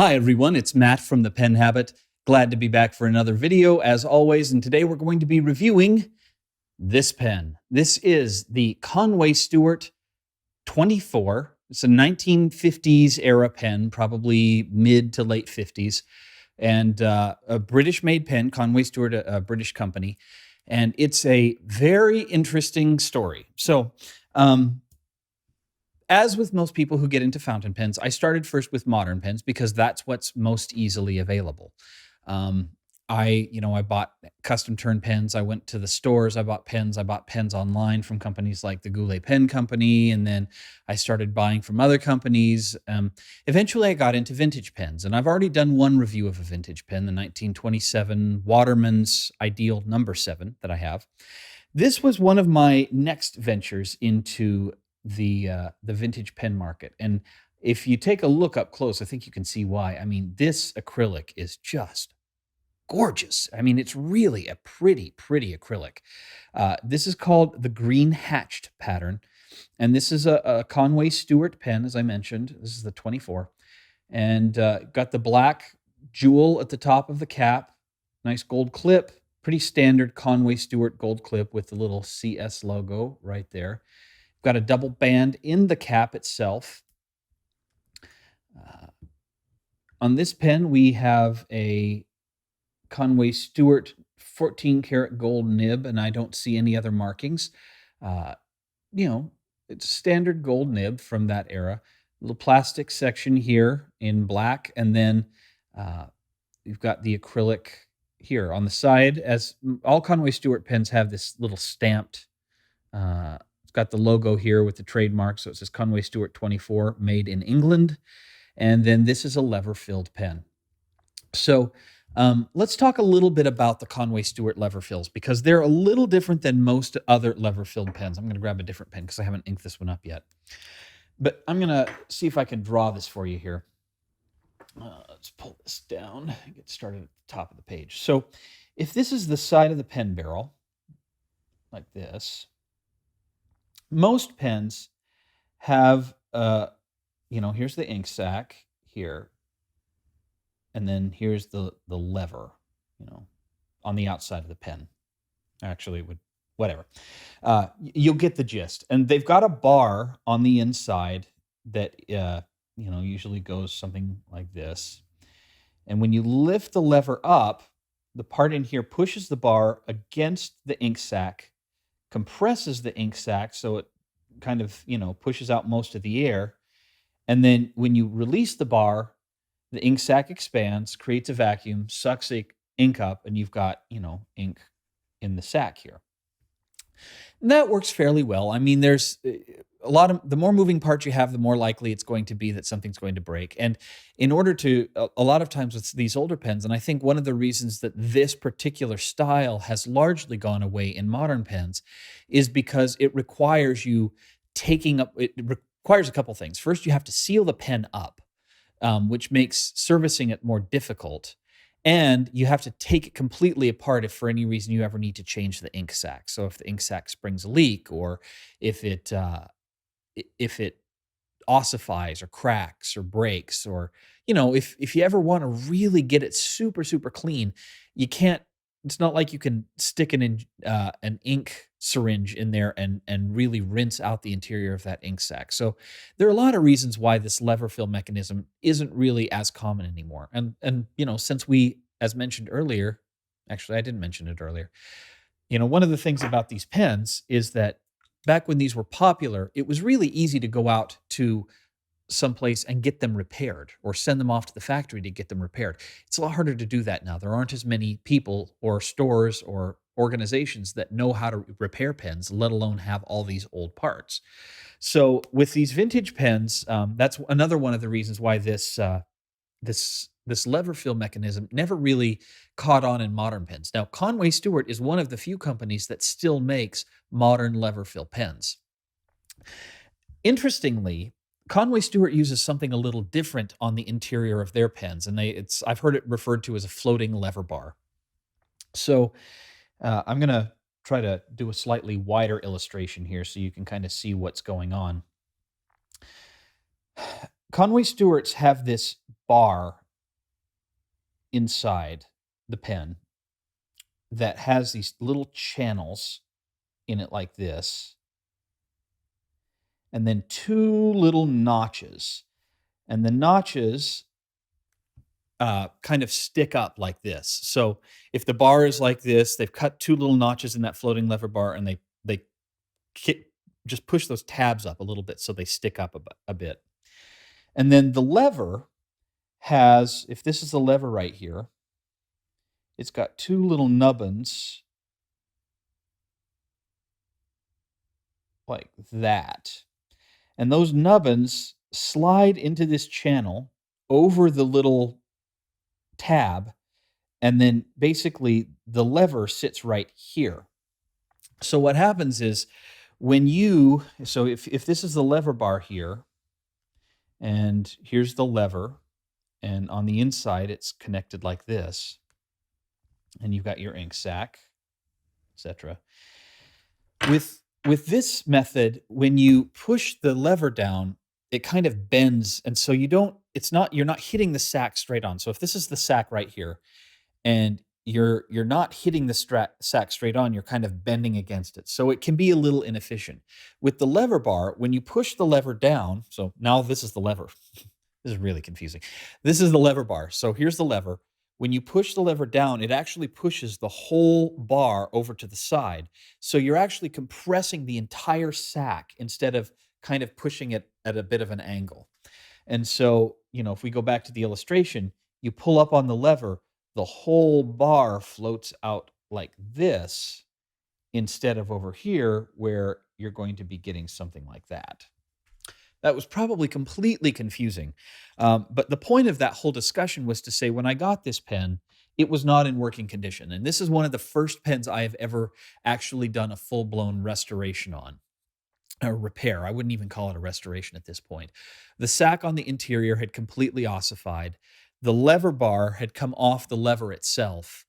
Hi everyone, it's Matt from The Pen Habit. Glad to be back for another video as always, and today we're going to be reviewing this pen. This is the Conway Stewart 24. It's a 1950s era pen, probably mid to late 50s, and a British-made pen, Conway Stewart, a British company, and it's a very interesting story. So, as with most people who get into fountain pens, I started first with modern pens because that's what's most easily available. Um, I bought custom turn pens. I went to the stores. I bought pens. I bought pens online from companies like the Goulet Pen Company, and then I started buying from other companies. Eventually, I got into vintage pens, and I've already done one review of a vintage pen, the 1927 Waterman's Ideal Number 7 that I have. This was one of my next ventures into the vintage pen market. And if you take a look up close, I think you can see why. I mean, this acrylic is just gorgeous. I mean, it's really a pretty, pretty acrylic. This is called the Green Hatched pattern. And this is a Conway Stewart pen, as I mentioned. This is the 24. And got the black jewel at the top of the cap, nice gold clip, pretty standard Conway Stewart gold clip with the little CS logo right there. Got a double band in the cap itself. On this pen, we have a Conway Stewart 14 karat gold nib, and I don't see any other markings. It's standard gold nib from that era. Little plastic section here in black, and then you've got the acrylic here on the side. As all Conway Stewart pens have this little stamped it's got the logo here with the trademark, so it says Conway Stewart 24, made in England. And then this is a lever-filled pen. So let's talk a little bit about the Conway Stewart lever fills, because they're a little different than most other lever-filled pens. I'm going to grab a different pen because I haven't inked this one up yet. But I'm going to see if I can draw this for you here. Let's pull this down and get started at the top of the page. So if this is the side of the pen barrel, like this, most pens have, here's the ink sac here, and then here's the lever, on the outside of the pen. Actually, it would, whatever. You'll get the gist. And they've got a bar on the inside that, usually goes something like this. And when you lift the lever up, the part in here pushes the bar against the ink sac, compresses the ink sac so it kind of, pushes out most of the air. And then when you release the bar, the ink sac expands, creates a vacuum, sucks the ink up, and you've got, ink in the sac here. And that works fairly well. I mean, there's the more moving parts you have, the more likely it's going to be that something's going to break. And in order to, a lot of times with these older pens, and I think one of the reasons that this particular style has largely gone away in modern pens is because it requires you it requires a couple things. First, you have to seal the pen up, which makes servicing it more difficult. And you have to take it completely apart if for any reason you ever need to change the ink sac. So if the ink sac springs a leak, or if it ossifies or cracks or breaks, or if you ever want to really get it super, super clean, you can't. It's not like you can stick an ink syringe in there and really rinse out the interior of that ink sac. So there are a lot of reasons why this lever fill mechanism isn't really as common anymore. And since we, as mentioned earlier, actually I didn't mention it earlier, one of the things about these pens is that back when these were popular, it was really easy to go out to someplace and get them repaired, or send them off to the factory to get them repaired. It's a lot harder to do that now. There aren't as many people or stores or organizations that know how to repair pens, let alone have all these old parts. So with these vintage pens, that's another one of the reasons why this lever fill mechanism never really caught on in modern pens. Now, Conway Stewart is one of the few companies that still makes modern lever fill pens. Interestingly, Conway Stewart uses something a little different on the interior of their pens, and I've heard it referred to as a floating lever bar. So I'm going to try to do a slightly wider illustration here so you can kind of see what's going on. Conway Stewart's have this bar inside the pen that has these little channels in it like this, and then two little notches. And the notches kind of stick up like this. So if the bar is like this, they've cut two little notches in that floating lever bar, and they just push those tabs up a little bit so they stick up a bit. And then the lever has, if this is the lever right here, it's got two little nubbins like that. And those nubbins slide into this channel over the little tab, and then basically the lever sits right here. So what happens is if this is the lever bar here, and here's the lever, and on the inside it's connected like this, and you've got your ink sac, etc. With this method, when you push the lever down, it kind of bends, and so you're not hitting the sac straight on. So if this is the sac right here, and you're not hitting the sac straight on, you're kind of bending against it. So it can be a little inefficient. With the lever bar, when you push the lever down, so now this is the lever. This is really confusing. This is the lever bar. So here's the lever. When you push the lever down, it actually pushes the whole bar over to the side. So you're actually compressing the entire sac instead of kind of pushing it at a bit of an angle. And so, if we go back to the illustration, you pull up on the lever, the whole bar floats out like this instead of over here where you're going to be getting something like that. That was probably completely confusing. But the point of that whole discussion was to say, when I got this pen, it was not in working condition. And this is one of the first pens I have ever actually done a full-blown restoration on. A repair. I wouldn't even call it a restoration at this point. The sac on the interior had completely ossified. The lever bar had come off the lever itself.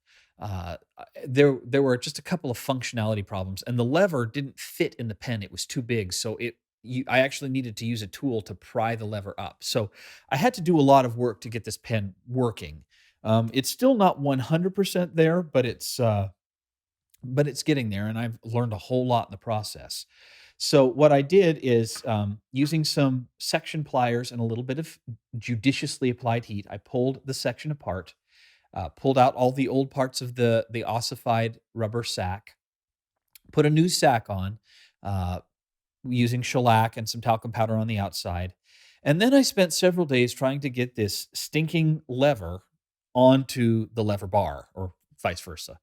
There were just a couple of functionality problems, and the lever didn't fit in the pen. It was too big, so I actually needed to use a tool to pry the lever up. So I had to do a lot of work to get this pen working. It's still not 100% there, but it's getting there, and I've learned a whole lot in the process. So what I did is, using some section pliers and a little bit of judiciously applied heat, I pulled the section apart, pulled out all the old parts of the ossified rubber sac, put a new sac on, using shellac and some talcum powder on the outside. And then I spent several days trying to get this stinking lever onto the lever bar, or vice versa.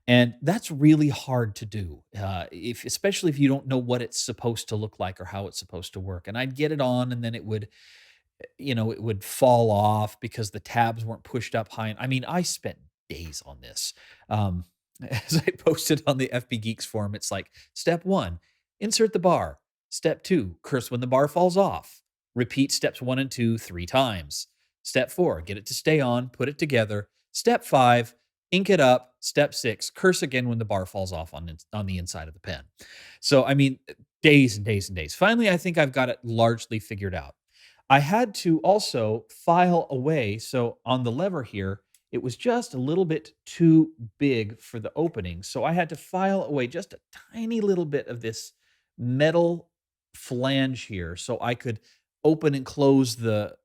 And that's really hard to do, especially if you don't know what it's supposed to look like or how it's supposed to work. And I'd get it on, and then it would fall off because the tabs weren't pushed up high. I mean, I spent days on this. As I posted on the FB Geeks forum, it's like, step 1, insert the bar. Step 2, curse when the bar falls off. Repeat steps 1 and 2 3 times. Step 4, get it to stay on, put it together. Step 5, ink it up. Step 6, curse again when the bar falls off on the inside of the pen. So, I mean, days and days and days. Finally, I think I've got it largely figured out. I had to also file away. So on the lever here, it was just a little bit too big for the opening. So I had to file away just a tiny little bit of this metal flange here so I could open and close the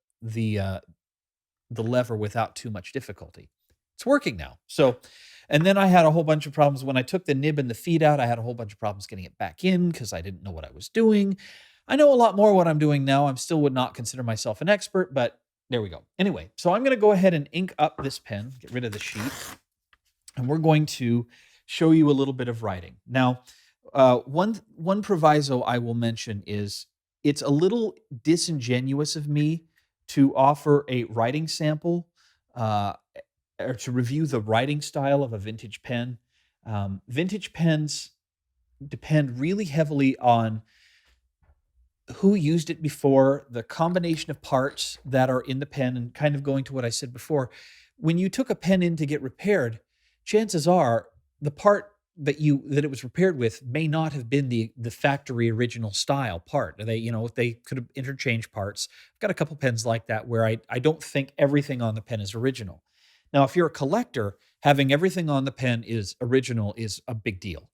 lever without too much difficulty. It's working now. So, and then I had a whole bunch of problems when I took the nib and the feed out. I had a whole bunch of problems getting it back in because I didn't know what I was doing. I know a lot more what I'm doing now. I still would not consider myself an expert, but there we go. Anyway, so I'm going to go ahead and ink up this pen, get rid of the sheet, and we're going to show you a little bit of writing. Now, one proviso I will mention is it's a little disingenuous of me to offer a writing sample or to review the writing style of a vintage pen. Vintage pens depend really heavily on who used it before, the combination of parts that are in the pen, and kind of going to what I said before. When you took a pen in to get repaired, chances are the part that it was repaired with may not have been the factory original style part. They could have interchanged parts. I've got a couple pens like that where I don't think everything on the pen is original. Now, if you're a collector, having everything on the pen is original is a big deal.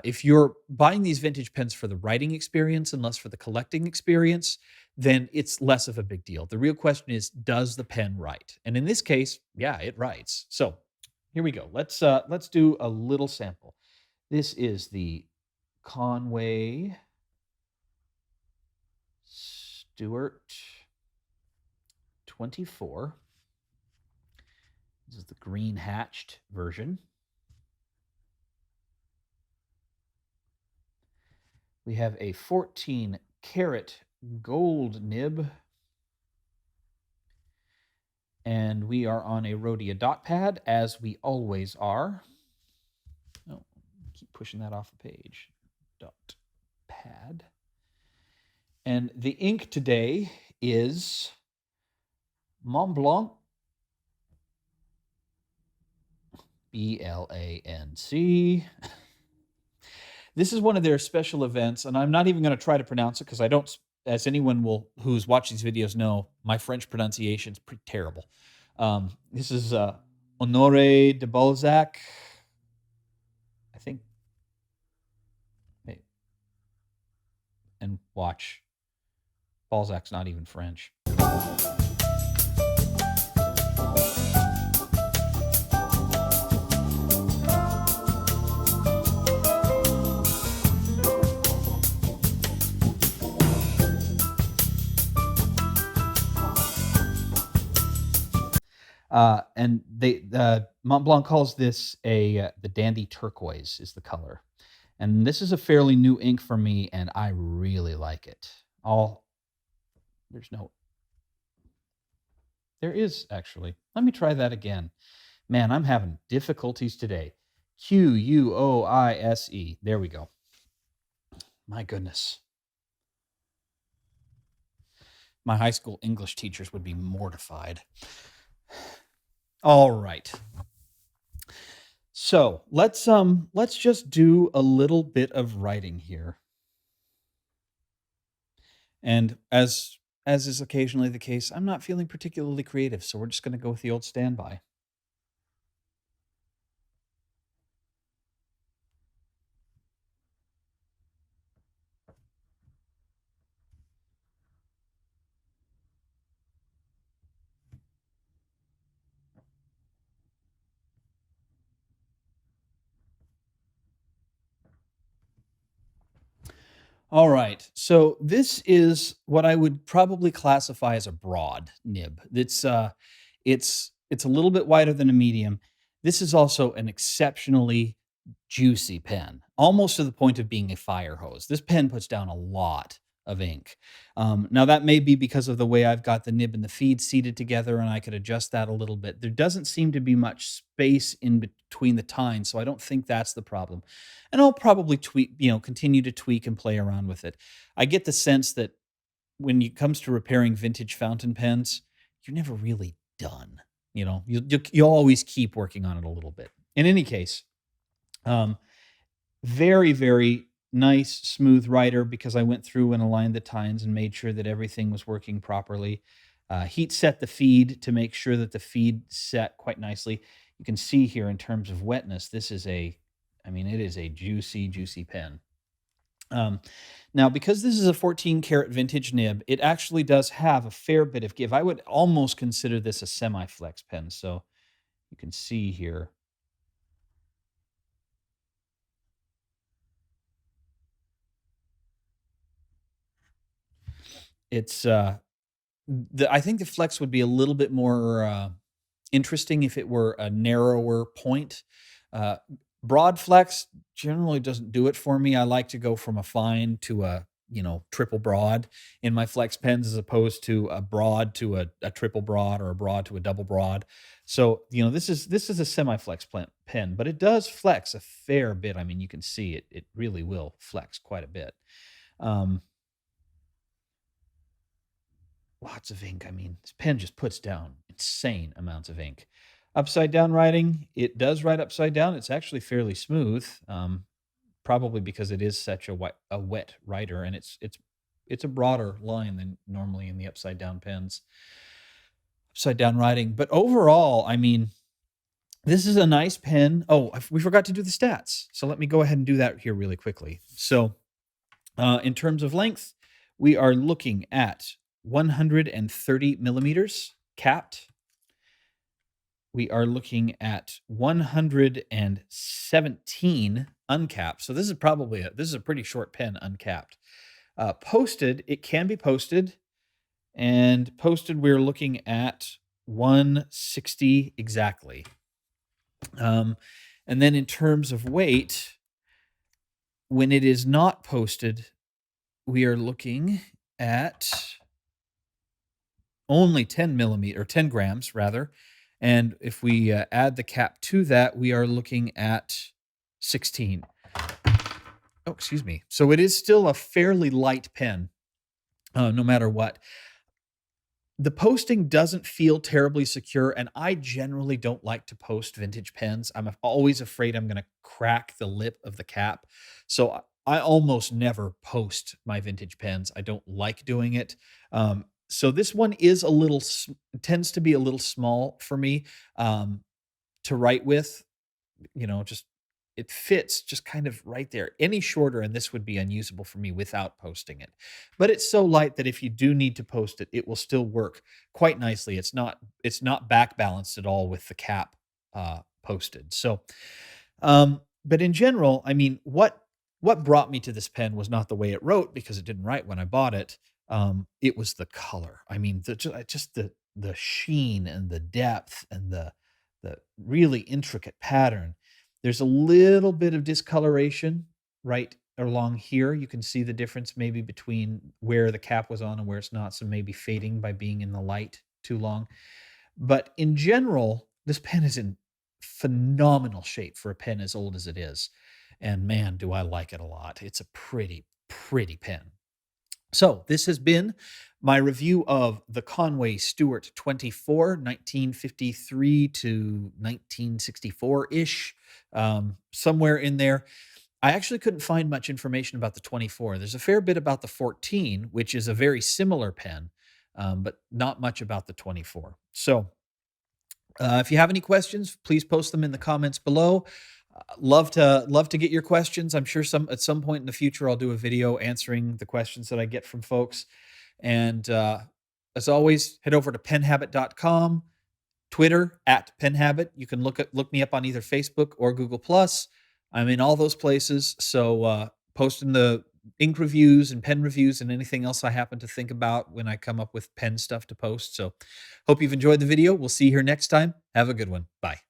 If you're buying these vintage pens for the writing experience and less for the collecting experience, then it's less of a big deal. The real question is, does the pen write? And in this case, yeah, it writes. So here we go. Let's do a little sample. This is the Conway Stewart 24. This is the green hatched version. We have a 14 karat gold nib. And we are on a Rhodia DotPad, as we always are. Oh, keep pushing that off the page. DotPad. And the ink today is Montblanc, BLANC. This is one of their special events, and I'm not even going to try to pronounce it because I don't, as anyone who's watched these videos know, my French pronunciation is pretty terrible. This is Honoré de Balzac, I think. And watch, Balzac's not even French. And Montblanc calls this the Dandy Turquoise is the color. And this is a fairly new ink for me, and I really like it. There is actually. Let me try that again. Man, I'm having difficulties today. Quoise. There we go. My goodness. My high school English teachers would be mortified. All right. So let's just do a little bit of writing here. And as is occasionally the case, I'm not feeling particularly creative, so we're just going to go with the old standby. All right, so this is what I would probably classify as a broad nib. It's a little bit wider than a medium. This is also an exceptionally juicy pen, almost to the point of being a fire hose. This pen puts down a lot of ink. Now that may be because of the way I've got the nib and the feed seated together, and I could adjust that a little bit. There doesn't seem to be much space in between the tines, so I don't think that's the problem. And I'll probably continue to tweak and play around with it. I get the sense that when it comes to repairing vintage fountain pens, you're never really done. You'll always keep working on it a little bit. In any case, very, very nice, smooth writer, because I went through and aligned the tines and made sure that everything was working properly. Heat set the feed to make sure that the feed set quite nicely. You can see here in terms of wetness, it is a juicy, juicy pen. Now, because this is a 14 karat vintage nib, it actually does have a fair bit of give. I would almost consider this a semi-flex pen. So you can see here. It's I think the flex would be a little bit more interesting if it were a narrower point. Broad flex generally doesn't do it for me. I like to go from a fine to a triple broad in my flex pens, as opposed to a broad to a triple broad, or a broad to a double broad. So this is a semi-flex pen, but it does flex a fair bit. I mean, you can see it really will flex quite a bit. Lots of ink. I mean, this pen just puts down insane amounts of ink. Upside down writing, it does write upside down. It's actually fairly smooth, probably because it is such a wet writer, and it's a broader line than normally in the upside down pens. Upside down writing, but overall, I mean, This is a nice pen. Oh, we forgot to do the stats. So let me go ahead and do that here really quickly. So in terms of length, we are looking at 130 millimeters capped. We are looking at 117 uncapped. So this is probably this is a pretty short pen uncapped. Posted, it can be posted, and posted we're looking at 160 exactly. And then in terms of weight, when it is not posted, we are looking at only 10 millimeter or 10 grams rather. And if we add the cap to that, we are looking at 16. Oh, excuse me. So it is still a fairly light pen, no matter what. The posting doesn't feel terribly secure, and I generally don't like to post vintage pens. I'm always afraid I'm going to crack the lip of the cap. So I almost never post my vintage pens. I don't like doing it. So this one is a little, tends to be a little small for me to write with. Just it fits just kind of right there. Any shorter, and this would be unusable for me without posting it. But it's so light that if you do need to post it, it will still work quite nicely. It's not back balanced at all with the cap posted. So, but in general, I mean, what brought me to this pen was not the way it wrote because it didn't write when I bought it. It was the color. I mean, just the sheen and the depth and the really intricate pattern. There's a little bit of discoloration right along here. You can see the difference maybe between where the cap was on and where it's not, so maybe fading by being in the light too long. But in general, this pen is in phenomenal shape for a pen as old as it is. And man, do I like it a lot. It's a pretty, pretty pen. So this has been my review of the Conway Stewart 24, 1953 to 1964-ish, somewhere in there. I actually couldn't find much information about the 24. There's a fair bit about the 14, which is a very similar pen, but not much about the 24. So if you have any questions, please post them in the comments below. Love to get your questions. I'm sure at some point in the future I'll do a video answering the questions that I get from folks. And as always, head over to penhabit.com, Twitter @penhabit. You can look me up on either Facebook or Google Plus. I'm in all those places. So posting the ink reviews and pen reviews and anything else I happen to think about when I come up with pen stuff to post. So hope you've enjoyed the video. We'll see you here next time. Have a good one. Bye.